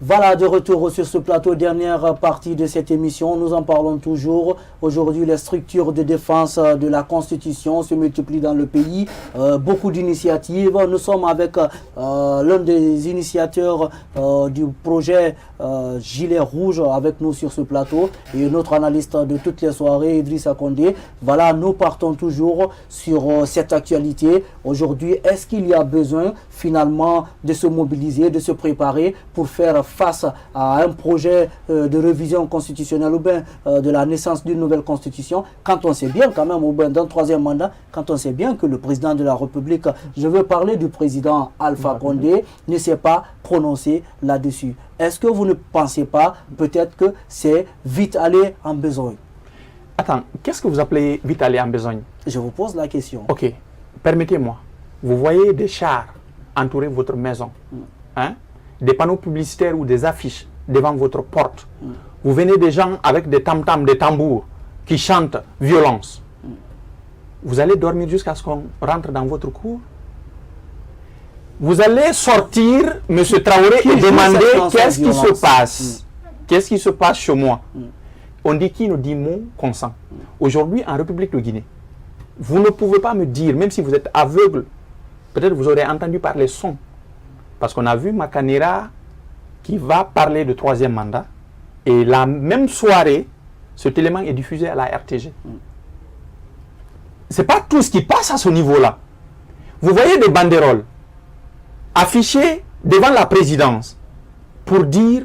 Voilà, de retour sur ce plateau, dernière partie de cette émission. Nous en parlons toujours. Aujourd'hui, les structures de défense de la Constitution se multiplient dans le pays. Beaucoup d'initiatives. Nous sommes avec l'un des initiateurs du projet Gilet Rouge avec nous sur ce plateau et notre analyste de toutes les soirées, Idrissa Condé. Voilà, nous partons toujours sur cette actualité. Aujourd'hui, est-ce qu'il y a besoin finalement de se mobiliser, de se préparer pour faire face à un projet de révision constitutionnelle ou bien de la naissance d'une nouvelle constitution, quand on sait bien quand même, ou bien d'un troisième mandat, quand on sait bien que le président de la République, je veux parler du président Alpha Condé, ne s'est pas prononcé là-dessus. Est-ce que vous ne pensez pas peut-être que c'est vite aller en besogne? Attends, qu'est-ce que vous appelez vite aller en besogne? Je vous pose la question. Ok, permettez-moi. Vous voyez des chars entourer votre maison, hein? Des panneaux publicitaires ou des affiches devant votre porte. Vous venez des gens avec des tam-tams, des tambours qui chantent violence. Vous allez dormir jusqu'à ce qu'on rentre dans votre cour. Vous allez sortir, M. Traoré, et demander qu'est-ce qui se passe. Qu'est-ce qui se passe chez moi? On dit qui nous dit mot consent. Aujourd'hui, en République de Guinée, vous ne pouvez pas me dire, même si vous êtes aveugle, peut-être vous aurez entendu par les sons. Parce qu'on a vu Makanera qui va parler de troisième mandat. Et la même soirée, cet élément est diffusé à la RTG. Ce n'est pas tout ce qui passe à ce niveau-là. Vous voyez des banderoles affichées devant la présidence pour dire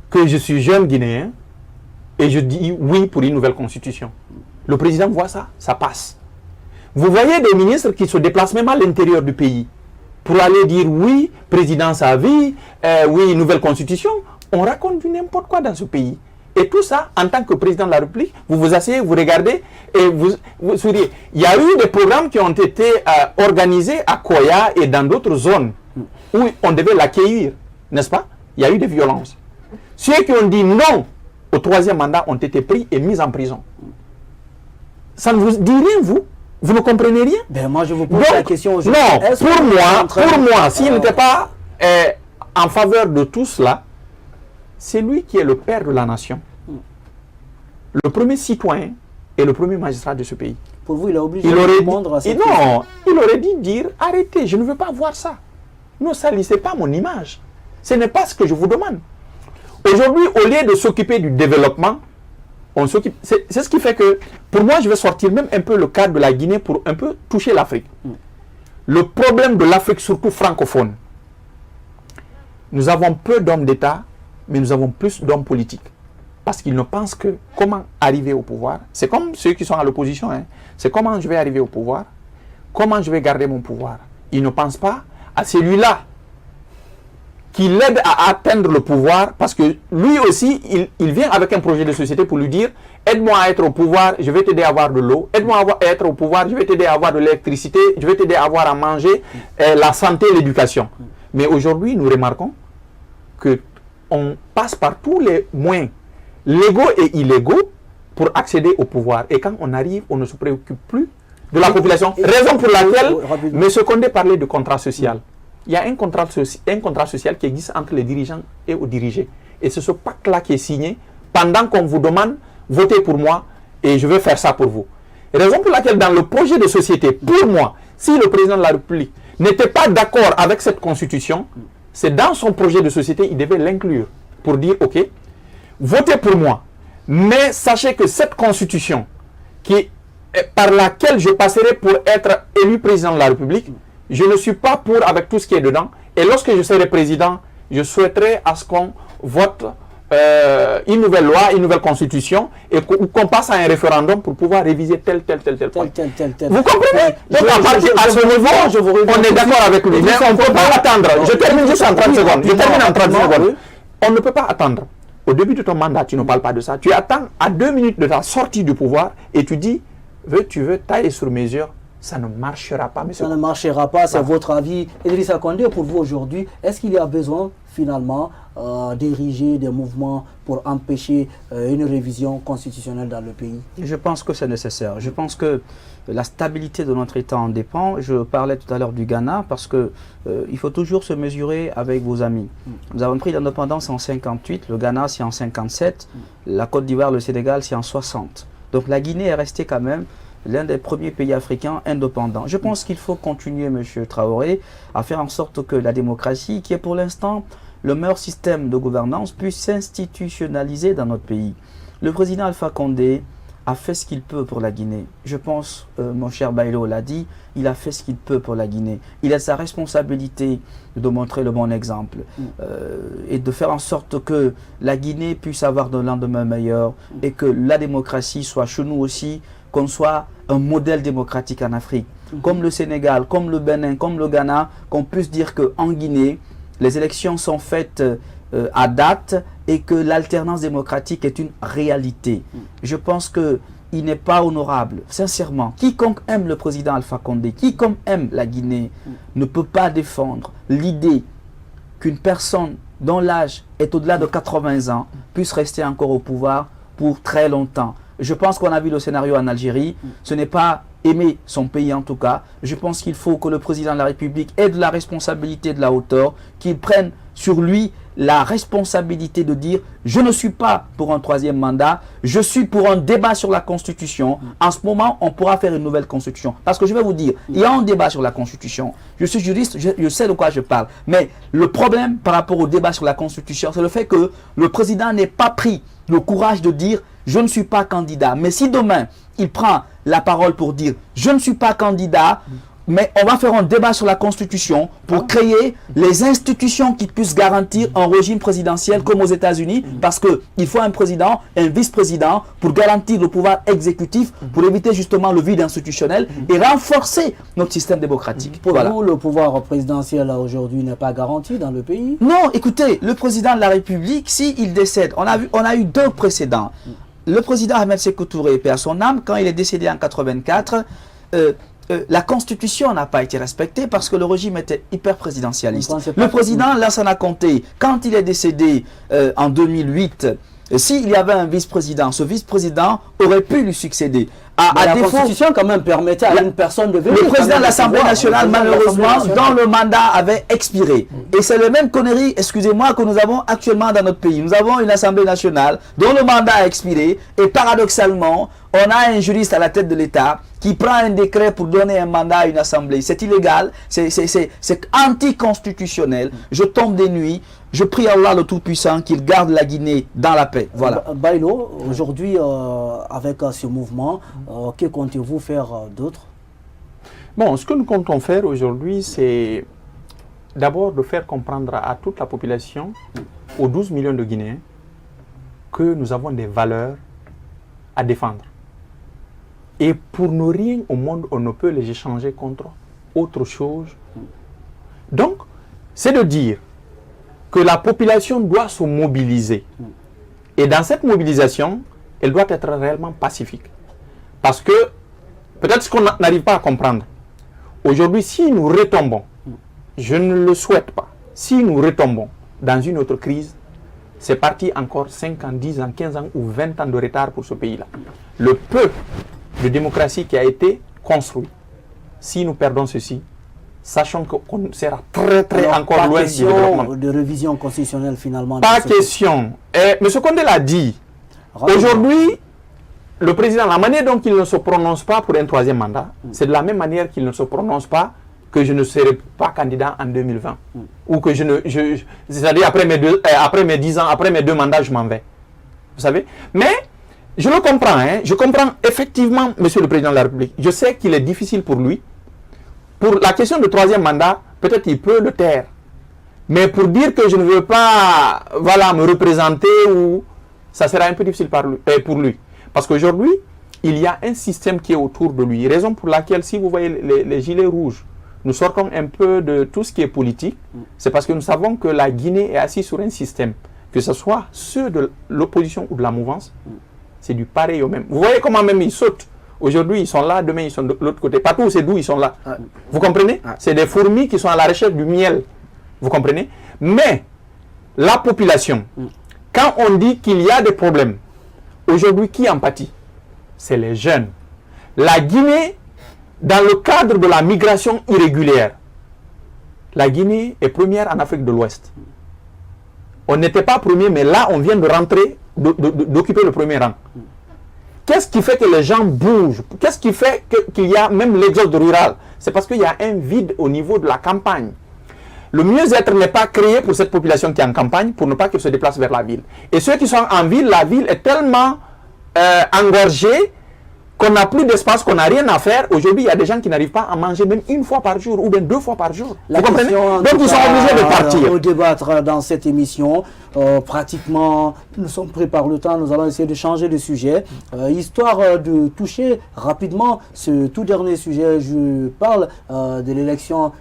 que je suis jeune Guinéen et je dis oui pour une nouvelle constitution. Le président voit ça, ça passe. Vous voyez des ministres qui se déplacent même à l'intérieur du pays pour aller dire oui, présidence à vie, oui, nouvelle constitution. On raconte du n'importe quoi dans ce pays. Et tout ça, en tant que président de la République, vous vous asseyez, vous regardez et vous souriez. Il y a eu des programmes qui ont été organisés à Koya et dans d'autres zones où on devait l'accueillir, n'est-ce pas? Il y a eu des violences. Ceux qui ont dit non au troisième mandat ont été pris et mis en prison. Ça ne vous dit rien, vous? Vous ne comprenez rien? Ben moi, je vous pose la question aujourd'hui. Non, pour moi, s'il n'était pas en faveur de tout cela, c'est lui qui est le père de la nation. Le premier citoyen et le premier magistrat de ce pays. Pour vous, il est obligé de répondre à cette question. Non, il aurait dû dire, arrêtez, je ne veux pas voir ça. Ne salissez pas mon image. Ce n'est pas ce que je vous demande. Aujourd'hui, au lieu de s'occuper du développement, on s'occupe. C'est ce qui fait que, pour moi, je vais sortir même un peu le cadre de la Guinée pour un peu toucher l'Afrique. Le problème de l'Afrique, surtout francophone, nous avons peu d'hommes d'État, mais nous avons plus d'hommes politiques. Parce qu'ils ne pensent que comment arriver au pouvoir. C'est comme ceux qui sont à l'opposition. Hein. C'est comment je vais arriver au pouvoir, comment je vais garder mon pouvoir. Ils ne pensent pas à celui-là qui l'aide à atteindre le pouvoir, parce que lui aussi, il vient avec un projet de société pour lui dire « Aide-moi à être au pouvoir, je vais t'aider à avoir de l'eau. Aide-moi à être au pouvoir, je vais t'aider à avoir de l'électricité. Je vais t'aider à avoir à manger, la santé, l'éducation. » Mais aujourd'hui, nous remarquons qu'on passe par tous les moyens, légaux et illégaux, pour accéder au pouvoir. Et quand on arrive, on ne se préoccupe plus de la population. Raison pour laquelle M. Condé parlait de contrat social. Il y a un contrat social qui existe entre les dirigeants et aux dirigés. Et c'est ce pacte-là qui est signé pendant qu'on vous demande votez pour moi et je vais faire ça pour vous. Raison pour laquelle dans le projet de société, pour moi, si le président de la République n'était pas d'accord avec cette constitution, c'est dans son projet de société, il devait l'inclure pour dire ok, votez pour moi. Mais sachez que cette constitution par laquelle je passerai pour être élu président de la République, je ne suis pas pour avec tout ce qui est dedans. Et lorsque je serai président, je souhaiterais à ce qu'on vote une nouvelle loi, une nouvelle constitution, et qu'on passe à un référendum pour pouvoir réviser tel point. Vous comprenez? Donc à ce niveau, on est d'accord avec lui. Mais on ne peut pas attendre. Je termine juste en 30 secondes. Je termine en 30 secondes. On ne peut pas attendre. Au début de ton mandat, tu ne parles pas de ça. Tu attends à 2 minutes de ta sortie du pouvoir et tu dis, tu veux tailler sur mesure ça ne marchera pas, monsieur. Ça ne marchera pas, c'est votre avis. Idrissa Condé, pour vous aujourd'hui, est-ce qu'il y a besoin finalement d'ériger des mouvements pour empêcher une révision constitutionnelle dans le pays? Je pense que c'est nécessaire. Je pense que la stabilité de notre État en dépend. Je parlais tout à l'heure du Ghana parce que il faut toujours se mesurer avec vos amis. Nous avons pris l'indépendance en 58, le Ghana c'est en 57, la Côte d'Ivoire, le Sénégal c'est en 60. Donc la Guinée est restée quand même l'un des premiers pays africains indépendants. Je pense qu'il faut continuer, M. Traoré, à faire en sorte que la démocratie, qui est pour l'instant le meilleur système de gouvernance, puisse s'institutionnaliser dans notre pays. Le président Alpha Condé a fait ce qu'il peut pour la Guinée. Je pense, mon cher Bailo l'a dit, il a fait ce qu'il peut pour la Guinée. Il a sa responsabilité de montrer le bon exemple et de faire en sorte que la Guinée puisse avoir un lendemain meilleur et que la démocratie soit chez nous aussi, qu'on soit un modèle démocratique en Afrique. Comme le Sénégal, comme le Bénin, comme le Ghana, qu'on puisse dire qu'en Guinée, les élections sont faites à date et que l'alternance démocratique est une réalité. Je pense qu'il n'est pas honorable, sincèrement. Quiconque aime le président Alpha Condé, quiconque aime la Guinée, ne peut pas défendre l'idée qu'une personne dont l'âge est au-delà de 80 ans puisse rester encore au pouvoir pour très longtemps. Je pense qu'on a vu le scénario en Algérie. Ce n'est pas aimer son pays en tout cas. Je pense qu'il faut que le président de la République ait de la responsabilité, de la hauteur, qu'il prenne sur lui la responsabilité de dire « Je ne suis pas pour un troisième mandat, je suis pour un débat sur la Constitution. En ce moment, on pourra faire une nouvelle Constitution. » Parce que je vais vous dire, il y a un débat sur la Constitution. Je suis juriste, je sais de quoi je parle. Mais le problème par rapport au débat sur la Constitution, c'est le fait que le président n'ait pas pris le courage de dire « Je ne suis pas candidat. » Mais si demain, il prend la parole pour dire « Je ne suis pas candidat », mais on va faire un débat sur la Constitution pour créer les institutions qui puissent garantir un régime présidentiel comme aux États-Unis, parce qu'il faut un président, un vice-président pour garantir le pouvoir exécutif, pour éviter justement le vide institutionnel et renforcer notre système démocratique. Pour vous, le pouvoir présidentiel aujourd'hui n'est pas garanti dans le pays? Non, écoutez, le président de la République, s'il décède, on a eu deux précédents. Le président Ahmed Sékou Touré, paix à son âme, quand il est décédé en 84, la Constitution n'a pas été respectée parce que le régime était hyper présidentialiste. Le président Lassana Conté, quand il est décédé en 2008, s'il y avait un vice-président, ce vice-président aurait pu lui succéder. La Constitution quand même permettait à une personne de venir. Le président de l'Assemblée nationale, malheureusement, dont le mandat avait expiré. Et c'est le même connerie, excusez-moi, que nous avons actuellement dans notre pays. Nous avons une Assemblée nationale dont le mandat a expiré. Et paradoxalement, on a un juriste à la tête de l'État qui prend un décret pour donner un mandat à une Assemblée. C'est illégal, c'est anticonstitutionnel. Je tombe des nuits. Je prie Allah le Tout-Puissant qu'il garde la Guinée dans la paix. Voilà. Bailo, aujourd'hui, avec ce mouvement, que comptez-vous faire d'autre? Bon, ce que nous comptons faire aujourd'hui, c'est d'abord de faire comprendre à toute la population, aux 12 millions de Guinéens, que nous avons des valeurs à défendre. Et pour nous, rien au monde, on ne peut les échanger contre autre chose. Donc, c'est de dire que la population doit se mobiliser. Et dans cette mobilisation, elle doit être réellement pacifique. Parce que, peut-être ce qu'on n'arrive pas à comprendre, aujourd'hui, si nous retombons, je ne le souhaite pas, si nous retombons dans une autre crise, c'est parti encore 5 ans, 10 ans, 15 ans ou 20 ans de retard pour ce pays-là. Le peu de démocratie qui a été construit, si nous perdons ceci, sachant qu'on sera très encore loin du développement. De révision constitutionnelle finalement. Pas question. M. Condé l'a dit. Aujourd'hui, le président, la manière dont il ne se prononce pas pour un troisième mandat, c'est de la même manière qu'il ne se prononce pas que je ne serai pas candidat en 2020. Ou que c'est-à-dire après mes 10 ans, après mes 2 mandats, je m'en vais. Vous savez? Mais je le comprends. Je comprends effectivement, Monsieur le Président de la République. Je sais qu'il est difficile pour lui. Pour la question du troisième mandat, peut-être il peut le taire. Mais pour dire que je ne veux pas me représenter, ça sera un peu difficile pour lui. Parce qu'aujourd'hui, il y a un système qui est autour de lui. Raison pour laquelle, si vous voyez les gilets rouges, nous sortons un peu de tout ce qui est politique. C'est parce que nous savons que la Guinée est assise sur un système. Que ce soit ceux de l'opposition ou de la mouvance, c'est du pareil au même. Vous voyez comment même ils sautent Aujourd'hui, ils sont là, demain, ils sont de l'autre côté. Partout où c'est d'où ils sont là. Vous comprenez? Ah. C'est des fourmis qui sont à la recherche du miel. Vous comprenez? Mais la population, quand on dit qu'il y a des problèmes, aujourd'hui, qui en pâtit? C'est les jeunes. La Guinée, dans le cadre de la migration irrégulière, la Guinée est première en Afrique de l'Ouest. On n'était pas premier, mais là, on vient de rentrer, d'occuper le premier rang. Qu'est-ce qui fait que les gens bougent? Qu'est-ce qui fait qu'il y a même l'exode rural? C'est parce qu'il y a un vide au niveau de la campagne. Le mieux-être n'est pas créé pour cette population qui est en campagne, pour ne pas qu'elle se déplace vers la ville. Et ceux qui sont en ville, la ville est tellement engorgée qu'on n'a plus d'espace, qu'on n'a rien à faire. Aujourd'hui, il y a des gens qui n'arrivent pas à manger même une fois par jour ou bien 2 fois par jour. Vous comprenez? Donc, ils sont obligés de partir. Au débattre dans cette émission, pratiquement, nous sommes pris par le temps, nous allons essayer de changer de sujet. Histoire de toucher rapidement ce tout dernier sujet, je parle des élections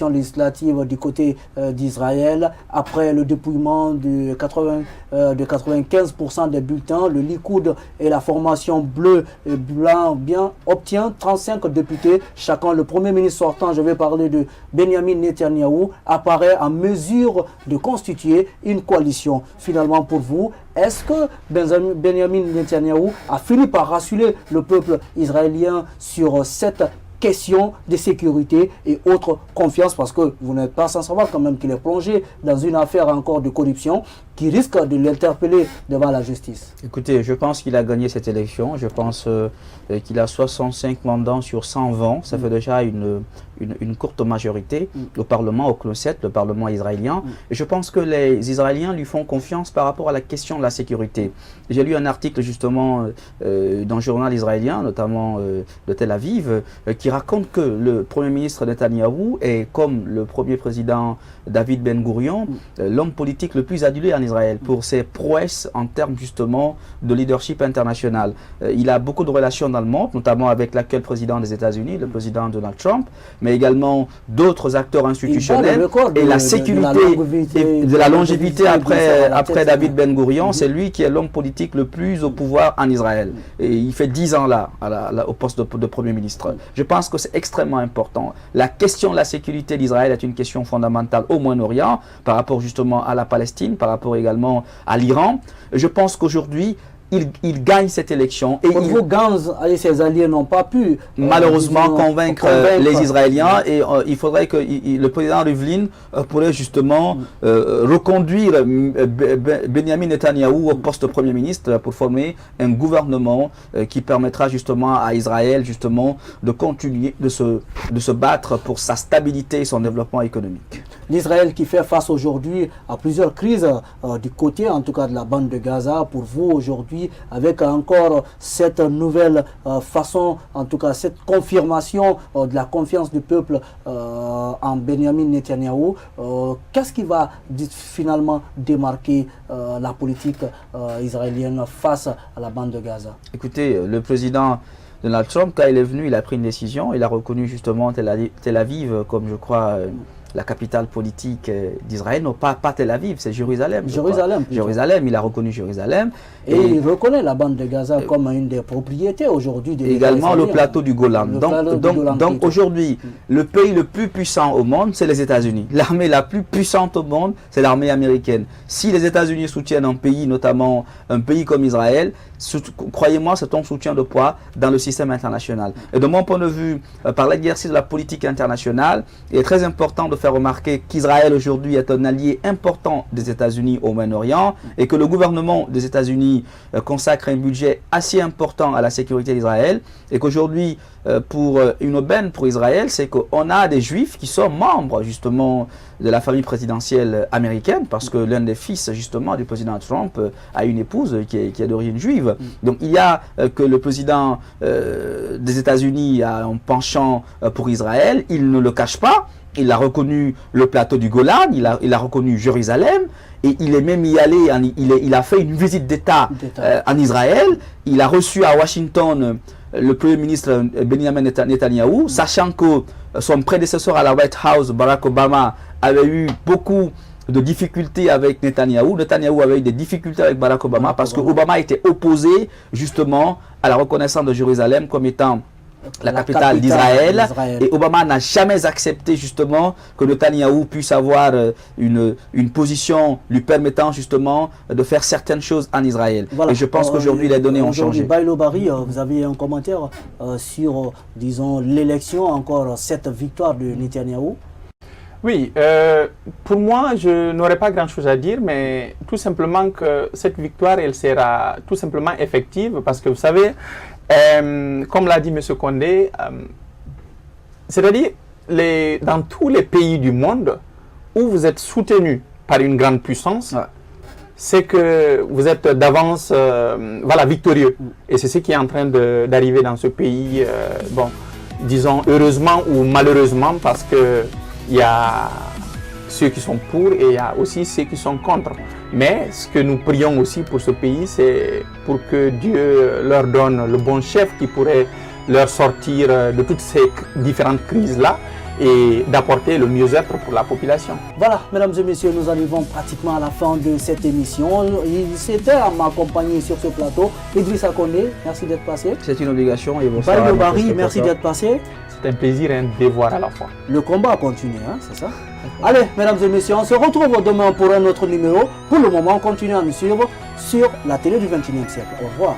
législatives du côté d'Israël. Après le dépouillement de 95% des bulletins, le Likoud et la formation bleue et blanc bien obtient 35 députés chacun. Le premier ministre sortant, je vais parler de Benjamin Netanyahou, apparaît en mesure de constituer une coalition. Finalement, pour vous, est-ce que Benjamin Netanyahou a fini par rassurer le peuple israélien sur cette question de sécurité et autre confiance, parce que vous n'êtes pas sans savoir quand même qu'il est plongé dans une affaire encore de corruption qui risque de l'interpeller devant la justice? Écoutez, je pense qu'il a gagné cette élection. Je pense qu'il a 65 mandats sur 120. Ça fait déjà une courte majorité au Parlement, au Knesset, le Parlement israélien. Et je pense que les Israéliens lui font confiance par rapport à la question de la sécurité. J'ai lu un article justement dans le journal israélien, notamment de Tel Aviv, qui raconte que le Premier ministre Netanyahou est, comme le premier président David Ben Gourion, l'homme politique le plus adulé en Israël pour ses prouesses en termes justement de leadership international. Il a beaucoup de relations dans le monde, notamment avec l'actuel président des États-Unis, le président Donald Trump, mais également d'autres acteurs institutionnels. Et la sécurité de la longévité après David Ben Gourion, c'est lui qui est l'homme politique le plus au pouvoir en Israël. Et il fait 10 ans là, au poste de Premier ministre. Je pense que c'est extrêmement important. La question de la sécurité d'Israël est une question fondamentale au Moyen-Orient, par rapport justement à la Palestine, par rapport également à l'Iran. Je pense qu'aujourd'hui, il gagne cette élection. Et vous, Gantz et ses alliés n'ont pas pu malheureusement convaincre les Israéliens, et il faudrait que le président Rivlin pourrait justement reconduire Benjamin Netanyahou au poste de Premier ministre pour former un gouvernement qui permettra justement à Israël justement de continuer de se battre pour sa stabilité et son développement économique. L'Israël qui fait face aujourd'hui à plusieurs crises du côté en tout cas de la bande de Gaza, pour vous aujourd'hui, avec encore cette nouvelle façon, en tout cas cette confirmation de la confiance du peuple en Benjamin Netanyahou, qu'est-ce qui va finalement démarquer la politique israélienne face à la bande de Gaza? Écoutez, le président Donald Trump, quand il est venu, il a pris une décision, il a reconnu justement Tel Aviv comme, je crois, la capitale politique d'Israël. Non, pas Tel Aviv, c'est Jérusalem. Jérusalem, il a reconnu Jérusalem. Et il reconnaît la bande de Gaza comme une des propriétés aujourd'hui. Également le plateau du Golan. Donc aujourd'hui, le pays le plus puissant au monde, c'est les États-Unis. L'armée la plus puissante au monde, c'est l'armée américaine. Si les États-Unis soutiennent un pays, notamment un pays comme Israël, croyez-moi, c'est un soutien de poids dans le système international. Et de mon point de vue, par l'exercice de la politique internationale, il est très important de faire remarquer qu'Israël aujourd'hui est un allié important des États-Unis au Moyen-Orient et que le gouvernement des États-Unis consacre un budget assez important à la sécurité d'Israël, et qu'aujourd'hui, pour une aubaine pour Israël, c'est qu'on a des Juifs qui sont membres justement de la famille présidentielle américaine, parce que l'un des fils justement du président Trump a une épouse qui est d'origine juive. Donc il y a que le président des États-Unis a un penchant pour Israël, il ne le cache pas. Il a reconnu le plateau du Golan, il a reconnu Jérusalem, et il est même y allé, il a fait une visite d'État en Israël. Il a reçu à Washington le Premier ministre Benjamin Netanyahou, sachant que son prédécesseur à la White House, Barack Obama, avait eu beaucoup de difficultés avec Netanyahou. Netanyahou avait eu des difficultés avec Barack Obama parce que Obama était opposé justement à la reconnaissance de Jérusalem comme étant la capitale d'Israël. Et Obama n'a jamais accepté justement que Netanyahou puisse avoir une position lui permettant justement de faire certaines choses en Israël. Voilà. Et je pense qu'aujourd'hui les données ont changé. Bailo Barry, vous avez un commentaire sur, disons, l'élection, encore cette victoire de Netanyahou? Oui, pour moi, je n'aurais pas grand-chose à dire, mais tout simplement que cette victoire, elle sera tout simplement effective parce que vous savez, comme l'a dit M. Condé, c'est-à-dire dans tous les pays du monde où vous êtes soutenu par une grande puissance, c'est que vous êtes d'avance voilà, victorieux. Et c'est ce qui est en train d'arriver dans ce pays, bon, disons heureusement ou malheureusement, parce que il y a ceux qui sont pour et il y a aussi ceux qui sont contre. Mais ce que nous prions aussi pour ce pays, c'est pour que Dieu leur donne le bon chef qui pourrait leur sortir de toutes ces différentes crises-là et d'apporter le mieux-être pour la population. Voilà, mesdames et messieurs, nous arrivons pratiquement à la fin de cette émission. C'était à m'accompagner sur ce plateau Idrissa Condé, merci d'être passé. C'est une obligation et bonsoir. Bailo Barry, merci d'être passé. C'est un plaisir et un devoir à la fois. Le combat continue, hein, c'est ça? Allez, mesdames et messieurs, on se retrouve demain pour un autre numéro. Pour le moment, continuez à nous suivre sur la télé du 21e siècle. Au revoir.